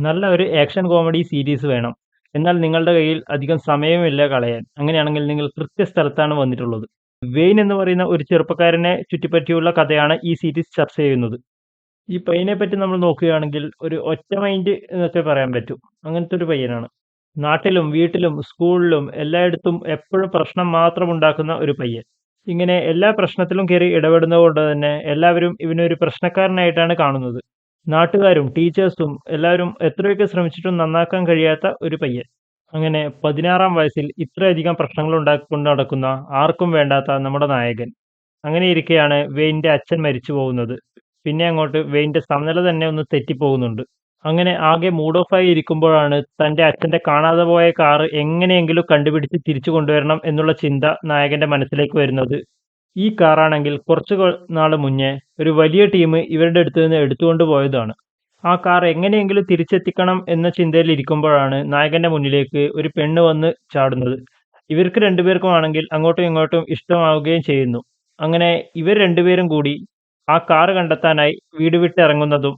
നല്ല ഒരു action comedy series വേണം. എന്നാൽ നിങ്ങളുടെ കയ്യിൽ അധികം സമയമില്ല കളയാൻ. അങ്ങനെയാണെങ്കിൽ നിങ്ങൾ കൃത്യസ്ഥലത്താണ് വന്നിട്ടുള്ളത്. വെയിൻ എന്ന് പറയുന്ന ഒരു ചെറുപ്പക്കാരനെ ചുറ്റിപ്പറ്റിയുള്ള കഥയാണ് ഈ സീരീസ് ചർച്ച ചെയ്യുന്നത്. ഈ പയ്യനെ പറ്റി നമ്മൾ നോക്കുകയാണെങ്കിൽ ഒരു ഒറ്റ മൈൻഡ് എന്നൊക്കെ പറയാൻ പറ്റും. അങ്ങനത്തെ ഒരു പയ്യനാണ്. നാട്ടിലും വീട്ടിലും സ്കൂളിലും എല്ലായിടത്തും എപ്പോഴും പ്രശ്നം മാത്രം ഉണ്ടാക്കുന്ന ഒരു പയ്യൻ. ഇങ്ങനെ എല്ലാ പ്രശ്നത്തിലും കയറി ഇടപെടുന്നത് കൊണ്ട് തന്നെ എല്ലാവരും ഇവനെ ഒരു പ്രശ്നക്കാരനായിട്ടാണ് കാണുന്നത്. നാട്ടുകാരും ടീച്ചേഴ്സും എല്ലാവരും എത്രയൊക്കെ ശ്രമിച്ചിട്ടും നന്നാക്കാൻ കഴിയാത്ത ഒരു പയ്യൻ. അങ്ങനെ 16-ാം വയസ്സിൽ ഇത്രയധികം പ്രശ്നങ്ങൾ ഉണ്ടാക്കിക്കൊണ്ട് നടക്കുന്ന ആർക്കും വേണ്ടാത്ത നമ്മുടെ നായകൻ. അങ്ങനെയിരിക്കെയാണ് വെയിന്റെ അച്ഛൻ മരിച്ചു പോകുന്നത്. പിന്നെ അങ്ങോട്ട് വെയിന്റെ സമനില തന്നെ ഒന്ന് തെറ്റിപ്പോകുന്നുണ്ട്. അങ്ങനെ ആകെ മൂഡ് ഓഫ് ആയി ഇരിക്കുമ്പോഴാണ് തന്റെ അച്ഛന്റെ കാണാതെ പോയ കാറ് എങ്ങനെയെങ്കിലും കണ്ടുപിടിച്ച് തിരിച്ചു കൊണ്ടുവരണം എന്നുള്ള ചിന്ത നായകന്റെ മനസ്സിലേക്ക് വരുന്നത്. ഈ കാറാണെങ്കിൽ കുറച്ചു നാള് മുന്നേ ഒരു വലിയ ടീം ഇവരുടെ അടുത്ത് നിന്ന് എടുത്തുകൊണ്ട് പോയതാണ്. ആ കാർ എങ്ങനെയെങ്കിലും തിരിച്ചെത്തിക്കണം എന്ന ചിന്തയിൽ ഇരിക്കുമ്പോഴാണ് നായകന്റെ മുന്നിലേക്ക് ഒരു പെണ്ണ് വന്ന് ചാടുന്നത്. ഇവർക്ക് രണ്ടുപേർക്കും ആണെങ്കിൽ അങ്ങോട്ടും ഇങ്ങോട്ടും ഇഷ്ടമാവുകയും ചെയ്യുന്നു. അങ്ങനെ ഇവർ രണ്ടുപേരും കൂടി ആ കാർ കണ്ടെത്താനായി വീട് വിട്ടിറങ്ങുന്നതും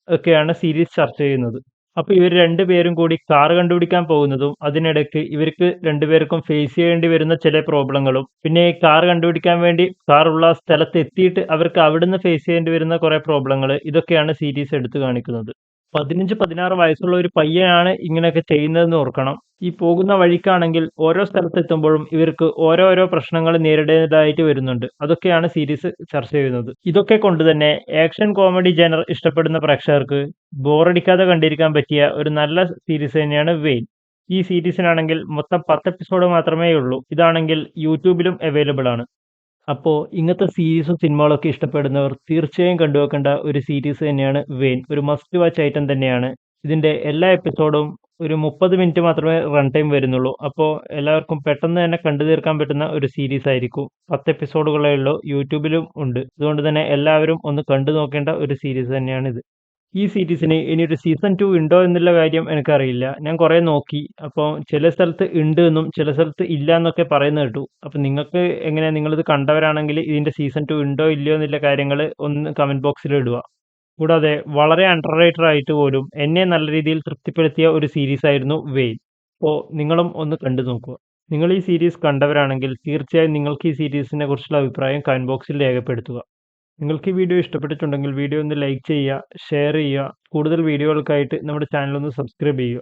ഒക്കെയാണ് സീരീസ് ചർച്ച ചെയ്യുന്നത്. അപ്പൊ ഇവർ രണ്ടുപേരും കൂടി കാർ കണ്ടുപിടിക്കാൻ പോകുന്നതും അതിനിടയ്ക്ക് ഇവർക്ക് രണ്ടുപേർക്കും ഫേസ് ചെയ്യേണ്ടി വരുന്ന ചില പ്രോബ്ലങ്ങളും പിന്നെ ഈ കാർ കണ്ടുപിടിക്കാൻ വേണ്ടി കാർ ഉള്ള സ്ഥലത്ത് എത്തിയിട്ട് അവർക്ക് അവിടുന്ന് ഫേസ് ചെയ്യേണ്ടി വരുന്ന കുറെ പ്രോബ്ലങ്ങൾ ഇതൊക്കെയാണ് സീരീസ് എടുത്തു കാണിക്കുന്നത്. 15-16 വയസ്സുള്ള ഒരു പയ്യനാണ് ഇങ്ങനെയൊക്കെ ചെയ്യുന്നതെന്ന് ഓർക്കണം. ഈ പോകുന്ന വഴിക്കാണെങ്കിൽ ഓരോ സ്ഥലത്തെത്തുമ്പോഴും ഇവർക്ക് ഓരോരോ പ്രശ്നങ്ങൾ നേരിടേണ്ടതായിട്ട് വരുന്നുണ്ട്. അതൊക്കെയാണ് സീരീസ് ചർച്ച ചെയ്യുന്നത്. ഇതൊക്കെ കൊണ്ട് തന്നെ ആക്ഷൻ കോമഡി ജനർ ഇഷ്ടപ്പെടുന്ന പ്രേക്ഷകർക്ക് ബോറടിക്കാതെ കണ്ടിരിക്കാൻ പറ്റിയ ഒരു നല്ല സീരീസ് തന്നെയാണ് വെയിൻ. ഈ സീരീസിനാണെങ്കിൽ മൊത്തം 10 എപ്പിസോഡ് മാത്രമേ ഉള്ളൂ. ഇതാണെങ്കിൽ യൂട്യൂബിലും അവൈലബിൾ ആണ്. അപ്പോ ഇങ്ങനത്തെ സീരീസും സിനിമകളൊക്കെ ഇഷ്ടപ്പെടുന്നവർ തീർച്ചയായും കണ്ടുവെക്കേണ്ട ഒരു സീരീസ് തന്നെയാണ് വെയിൻ. ഒരു മസ്റ്റ് വാച്ച് ഐറ്റം തന്നെയാണ്. ഇതിന്റെ എല്ലാ എപ്പിസോഡും ഒരു 30 മിനിറ്റ് മാത്രമേ റൺ ടൈം വരുന്നുള്ളൂ. അപ്പോൾ എല്ലാവർക്കും പെട്ടെന്ന് തന്നെ കണ്ടു തീർക്കാൻ പറ്റുന്ന ഒരു സീരീസ് ആയിരിക്കും. 10 എപ്പിസോഡുകളേ ഉള്ളൂ. യൂട്യൂബിലും ഉണ്ട്. അതുകൊണ്ട് തന്നെ എല്ലാവരും ഒന്ന് കണ്ടു നോക്കേണ്ട ഒരു സീരീസ് തന്നെയാണ് ഇത്. ഈ സീരീസിന് ഇനിയൊരു സീസൺ 2 ഉണ്ടോ എന്നുള്ള കാര്യം എനിക്കറിയില്ല. ഞാൻ കുറേ നോക്കി. അപ്പോൾ ചില സ്ഥലത്ത് ഉണ്ട് എന്നും ചില സ്ഥലത്ത് ഇല്ല എന്നൊക്കെ പറയുന്നത് കേട്ടു. അപ്പോൾ നിങ്ങൾക്ക് എങ്ങനെ നിങ്ങളിത് കണ്ടവരാണെങ്കിൽ ഇതിന്റെ സീസൺ 2 ഉണ്ടോ ഇല്ലയോ എന്നുള്ള കാര്യങ്ങൾ ഒന്ന് കമന്റ് ബോക്സിൽ ഇടുക. കൂടാതെ വളരെ അണ്ടർ റേറ്റഡ് ആയിട്ട് പോലും എന്നെ നല്ല രീതിയിൽ തൃപ്തിപ്പെടുത്തിയ ഒരു സീരീസ് ആയിരുന്നു വെയിൻ. അപ്പോൾ നിങ്ങളും ഒന്ന് കണ്ടു നോക്കുക. നിങ്ങൾ ഈ സീരീസ് കണ്ടവരാണെങ്കിൽ തീർച്ചയായും നിങ്ങൾക്ക് ഈ സീരീസിനെ കുറിച്ചുള്ള അഭിപ്രായം കമന്റ് ബോക്സിൽ രേഖപ്പെടുത്തുക. നിങ്ങൾക്ക് ഈ വീഡിയോ ഇഷ്ടപ്പെട്ടിട്ടുണ്ടെങ്കിൽ വീഡിയോ ഒന്ന് ലൈക്ക് ചെയ്യുക, ഷെയർ ചെയ്യുക. കൂടുതൽ വീഡിയോകൾക്കായിട്ട് നമ്മുടെ ചാനൽ ഒന്ന് സബ്സ്ക്രൈബ് ചെയ്യുക.